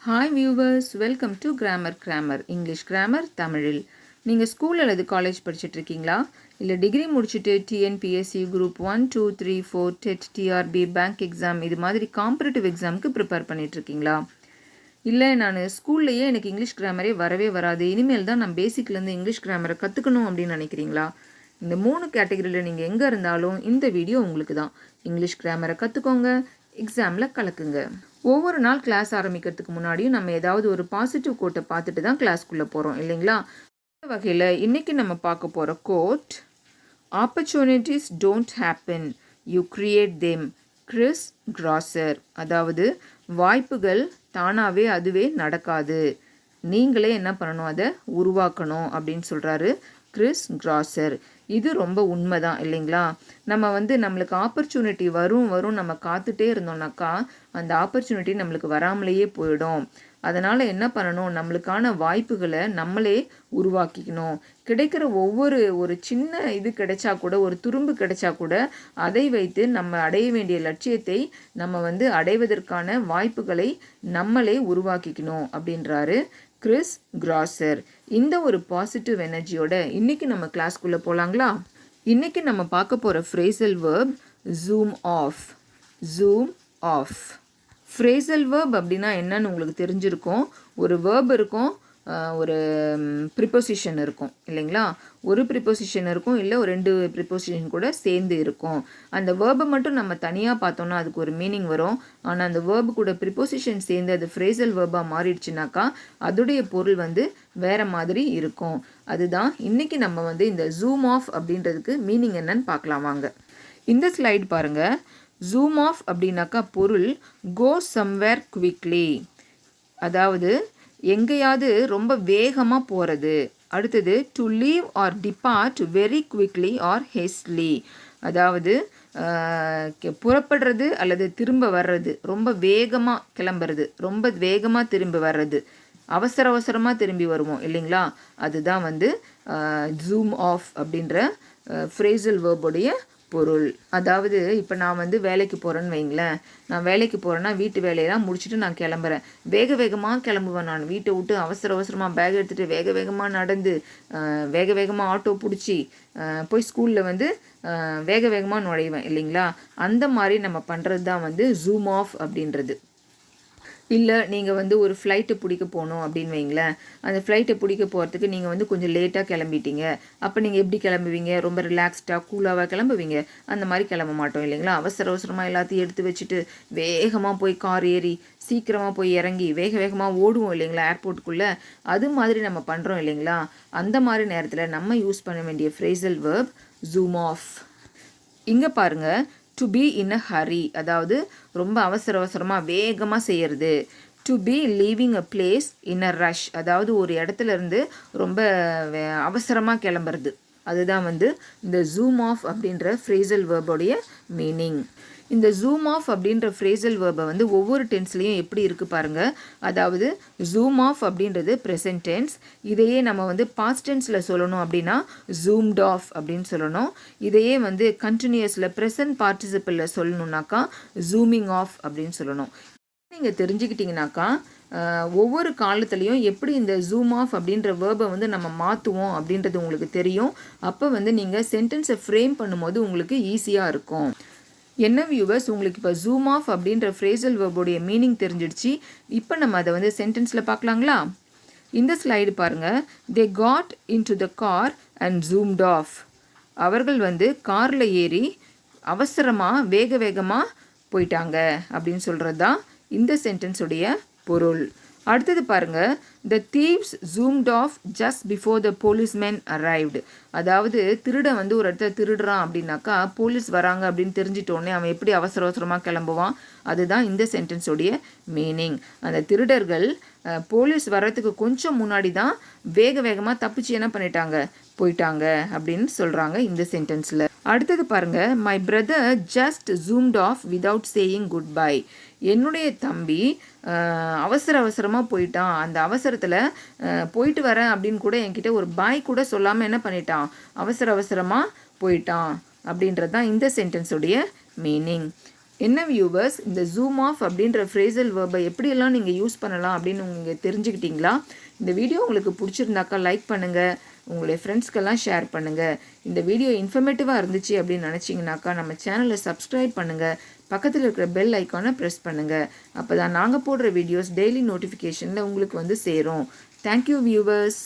Hi viewers, welcome to grammar English grammar தமிழில். நீங்கள் school அல்லது காலேஜ் படிச்சுட்டு இருக்கீங்களா? இல்லை டிகிரி முடிச்சுட்டு TNPSC group 1, 2, 3, 4 TET, TRB, bank exam இது மாதிரி காம்படிட்டிவ் எக்ஸாமுக்கு ப்ரிப்பேர் பண்ணிகிட்ருக்கீங்களா? இல்லை நான் ஸ்கூல்லையே எனக்கு இங்கிலீஷ் கிராமரே வரவே வராது, இனிமேல் தான் நான் பேசிக்லேருந்து இங்கிலீஷ் கிராமரை கற்றுக்கணும் அப்படின்னு நினைக்கிறீங்களா? இந்த 3 கேட்டகரியில் நீங்கள் எங்கே இருந்தாலும் இந்த வீடியோ உங்களுக்கு தான். இங்கிலீஷ் கிராமரை கற்றுக்கோங்க, எக்ஸாமில் கலக்குங்க. ஒவ்வொரு நாள் கிளாஸ் ஆரம்பிக்கிறதுக்கு முன்னாடியும் நம்ம ஏதாவது ஒரு பாசிட்டிவ் கோட்டை பார்த்துட்டு தான் கிளாஸ்க்குள்ளே போகிறோம் இல்லைங்களா? இந்த வகையில் இன்றைக்கி நம்ம பார்க்க போகிற quote, opportunities don't happen, you create them, Chris Grosser. அதாவது வாய்ப்புகள் தானாகவே அதுவே நடக்காது, நீங்களே என்ன பண்ணணும், அதை உருவாக்கணும் அப்படின்னு சொல்கிறாரு கிறிஸ் கிராசர். இது ரொம்ப உண்மைதான் இல்லைங்களா? நம்ம நம்மளுக்கு ஆப்பர்ச்சுனிட்டி வரும் நம்ம காத்துட்டே இருந்தோம்னாக்கா அந்த ஆப்பர்ச்சுனிட்டி நம்மளுக்கு வராமலேயே போயிடும். அதனால் என்ன பண்ணணும், நம்மளுக்கான வாய்ப்புகளை நம்மளே உருவாக்கிக்கணும். கிடைக்கிற ஒரு சின்ன இது கிடைச்சா கூட, ஒரு துரும்பு கிடைச்சா கூட அதை வைத்து நம்ம அடைய வேண்டிய லட்சியத்தை நம்ம அடைவதற்கான வாய்ப்புகளை நம்மளே உருவாக்கிக்கணும் அப்படின்றாரு கிறிஸ் கிராசர். இந்த ஒரு பாசிட்டிவ் எனர்ஜியோட இன்னைக்கு நம்ம கிளாஸ்க்குள்ளே போகலாங்களா? இன்னைக்கு நம்ம பார்க்க போகிற phrasal verb zoom off. Zoom off. Phrasal verb அப்படின்னா என்னன்னு உங்களுக்கு தெரிஞ்சிருக்கும். ஒரு வேர்ப் இருக்கும், ஒரு ப்ரிப்போசிஷன் இருக்கும் இல்லைங்களா? ஒரு ப்ரிப்போசிஷன் இருக்கும், இல்லை ஒரு 2 ப்ரிப்போசிஷன் கூட சேர்ந்து இருக்கும். அந்த வேர்பை மட்டும் நம்ம தனியாக பார்த்தோன்னா அதுக்கு ஒரு மீனிங் வரும். ஆனால் அந்த வேர்பு கூட ப்ரிப்போசிஷன் சேர்ந்து அது ஃப்ரேசல் வேர்பாக மாறிடுச்சுனாக்கா அதோடைய பொருள் வேறு மாதிரி இருக்கும். அதுதான் இன்றைக்கி நம்ம இந்த ஜூம் ஆஃப் அப்படின்றதுக்கு மீனிங் என்னன்னு பார்க்கலாம் வாங்க. இந்த ஸ்லைட் பாருங்கள். ஜூம் ஆஃப் அப்படின்னாக்கா பொருள் கோ சம்வேர் குவிக்லி, அதாவது எங்கேயாவது ரொம்ப வேகமாக போகிறது. அடுத்தது to leave or depart very quickly or hastily, அதாவது புறப்படுறது அல்லது திரும்ப வர்றது, ரொம்ப வேகமாக கிளம்புறது, ரொம்ப வேகமாக திரும்பி வர்றது, அவசரமாக திரும்பி வருவோம் இல்லைங்களா? அதுதான் ஜூம் ஆஃப் அப்படின்ற ஃப்ரேசல் வேர்புடைய பொருள். அதாவது இப்போ நான் வேலைக்கு போகிறேன்னு வைங்களேன். நான் வேலைக்கு போகிறேன்னா வீட்டு வேலையெல்லாம் முடிச்சுட்டு நான் கிளம்புறேன். வேகமாக கிளம்புவேன். நான் வீட்டை விட்டு அவசரமாக பேக் எடுத்துகிட்டு வேகமாக நடந்து வேகமாக ஆட்டோ பிடிச்சி போய் ஸ்கூலில் வேகமாக நுழைவேன் இல்லைங்களா? அந்த மாதிரி நம்ம பண்ணுறது தான் ஜூம் ஆஃப் அப்படின்றது. இல்லை நீங்கள் ஒரு ஃப்ளைட்டு பிடிக்க போகணும் அப்படின்னு வைங்களேன். அந்த ஃப்ளைட்டை பிடிக்க போகிறதுக்கு நீங்கள் கொஞ்சம் லேட்டாக கிளம்பிட்டீங்க. அப்போ நீங்கள் எப்படி கிளம்புவீங்க? ரொம்ப ரிலாக்ஸ்டாக கூலாக கிளம்புவீங்க? அந்த மாதிரி கிளம்ப மாட்டோம் இல்லைங்களா? அவசரமாக எல்லாத்தையும் எடுத்து வச்சுட்டு வேகமாக போய் கார் ஏறி சீக்கிரமாக போய் இறங்கி வேகமாக ஓடுவோம் இல்லைங்களா ஏர்போர்ட்டுக்குள்ளே? அது மாதிரி நம்ம பண்ணுறோம் இல்லைங்களா? அந்த மாதிரி நேரத்தில் நம்ம யூஸ் பண்ண வேண்டிய ஃப்ரேசல் வேர்ப் ஜூம் ஆஃப். இங்கே பாருங்கள், to be in a hurry, அதாவது ரொம்ப அவசரமாக வேகமாக செய்கிறது. To be leaving a place in a rush, அதாவது ஒரு இடத்துல இருந்து ரொம்ப அவசரமாக கிளம்புறது. அதுதான் இந்த ஜூம் ஆஃப் அப்படின்ற ஃப்ரேசல் வேர்போடைய மீனிங். இந்த ஜூம் ஆஃப் அப்படின்ற ஃப்ரேசல் வேர்பை ஒவ்வொரு டென்ஸ்லேயும் எப்படி இருக்குது பாருங்கள். அதாவது ஜூம் ஆஃப் அப்படின்றது ப்ரெசன்ட் டென்ஸ். இதையே நம்ம பாஸ்ட் டென்ஸில் சொல்லணும் அப்படின்னா ஜூம்ட் ஆஃப் அப்படின்னு சொல்லணும். இதையே கண்டினியூஸில் ப்ரெசன்ட் பார்ட்டிசிபிளில் சொல்லணுன்னாக்கா ஜூமிங் ஆஃப் அப்படின்னு சொல்லணும். நீங்கள் தெரிஞ்சுக்கிட்டிங்கனாக்கா ஒவ்வொரு காலத்துலேயும் எப்படி இந்த ஜூம் ஆஃப் அப்படின்ற வேர்பை நம்ம மாற்றுவோம் அப்படின்றது உங்களுக்கு தெரியும். அப்போ நீங்கள் சென்டென்ஸை ஃப்ரேம் பண்ணும்போது உங்களுக்கு ஈஸியாக இருக்கும். என்ன வியூவர்ஸ், உங்களுக்கு இப்போ ஜூம் ஆஃப் அப்படின்ற ஃப்ரேசல் வேர்போடைய மீனிங் தெரிஞ்சிடுச்சு. இப்போ நம்ம அதை சென்டென்ஸில் பார்க்கலாங்களா? இந்த ஸ்லைடு பாருங்கள். They got into the car and zoomed off. அவர்கள் காரில் ஏறி அவசரமாக வேகமாக போயிட்டாங்க அப்படின்னு சொல்கிறது தான் இந்த சென்டென்ஸுடைய பொருள். அடுத்தது பாருங்கள். The thieves zoomed off just before the policemen arrived. அதாவது திருடன் ஒரு இடத்துல திருடுறான் அப்படின்னாக்கா போலீஸ் வராங்க அப்படின்னு தெரிஞ்சிட்டோடனே அவன் எப்படி அவசரமாக கிளம்புவான்? அதுதான் இந்த சென்டென்ஸோடைய மீனிங். அந்த திருடர்கள் போலீஸ் வர்றதுக்கு கொஞ்சம் முன்னாடி தான் வேகமாக தப்பிச்சு என்ன போயிட்டாங்க அப்படின்னு சொல்கிறாங்க இந்த சென்டென்ஸில். அடுத்தது பாருங்கள். My brother just zoomed off without saying goodbye. என்னுடைய தம்பி அவசரமாக போயிட்டான். அந்த அவசரத்தில் போயிட்டு வரேன் அப்படின்னு கூட என்கிட்ட ஒரு பாய் கூட சொல்லாமல் என்ன பண்ணிட்டான், அவசரமாக போயிட்டான் அப்படின்றது தான் இந்த சென்டென்ஸுடைய மீனிங். என்ன வியூவர்ஸ், இந்த ஜூம் ஆஃப் அப்படின்ற ஃப்ரேசல் வேர்பை எப்படியெல்லாம் நீங்கள் யூஸ் பண்ணலாம் அப்படின்னு நீங்கள் தெரிஞ்சுக்கிட்டீங்களா? இந்த வீடியோ உங்களுக்கு பிடிச்சிருந்தாக்கா லைக் பண்ணுங்கள், உங்களுடைய ஃப்ரெண்ட்ஸ்க்கெல்லாம் ஷேர் பண்ணுங்கள். இந்த வீடியோ இன்ஃபர்மேட்டிவாக இருந்துச்சு அப்படின்னு நினச்சிங்கனாக்கா நம்ம சேனலை சப்ஸ்கிரைப் பண்ணுங்கள், பக்கத்தில் இருக்கிற பெல் ஐக்கானை ப்ரெஸ் பண்ணுங்கள். அப்போ தான் நாங்கள் போடுற வீடியோஸ் டெய்லி நோட்டிஃபிகேஷனில் உங்களுக்கு வந்து சேரும். Thank you viewers.